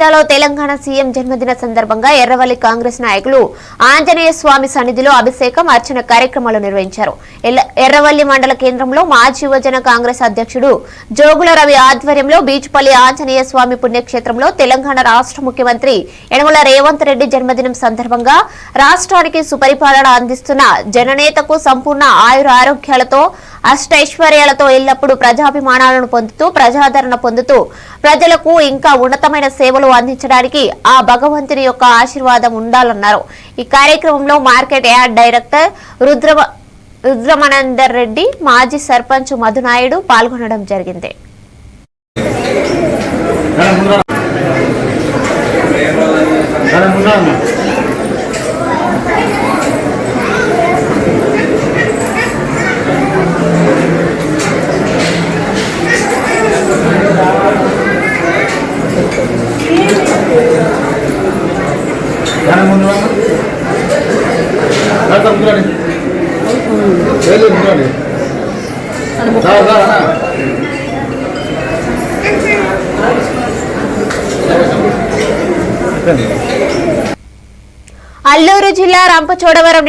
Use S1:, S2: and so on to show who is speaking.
S1: Telangana CM జన్మదిన సందర్భంగా ఎర్రవల్లి కాంగ్రెస్ నాయకులు ఆంజనేయ స్వామి సన్నిధిలో అభిషేకం అర్చన కార్యక్రమాలు నిర్వహించారు. ఎర్రవల్లి మండల కేంద్రంలో మాజీ యువజన కాంగ్రెస్ అధ్యక్షుడు జోగుల రవి ఆధ్వర్యంలో బీచ్పల్లి ఆంజనేయ స్వామి పుణ్యక్షేత్రంలో తెలంగాణ రాష్ట్ర ముఖ్యమంత్రి యనమల రేవంత్ రెడ్డి జన్మదినం సందర్భంగా రాష్ట్రానికి సుపరిపాలన అందిస్తున్న జననేతకు సంపూర్ణ ఆయురారోగ్యాలతో అష్టైశ్వర్యాలతో ఎల్లప్పుడూ ప్రజాభిమానాలను పొందుతూ ప్రజాదరణ పొందుతూ ప్రజలకు ఇంకా ఉన్నతమైన సేవలు అందించడానికి ఆ భగవంతుని యొక్క ఆశీర్వాదం ఉండాలన్నారు. ఈ కార్యక్రమంలో మార్కెట్ యార్డ్ డైరెక్టర్ రుద్రమనందర్ రెడ్డి, మాజీ సర్పంచ్ మధునాయుడు పాల్గొనడం జరిగింది. అల్లూరు జిల్లా రంపచోడవరం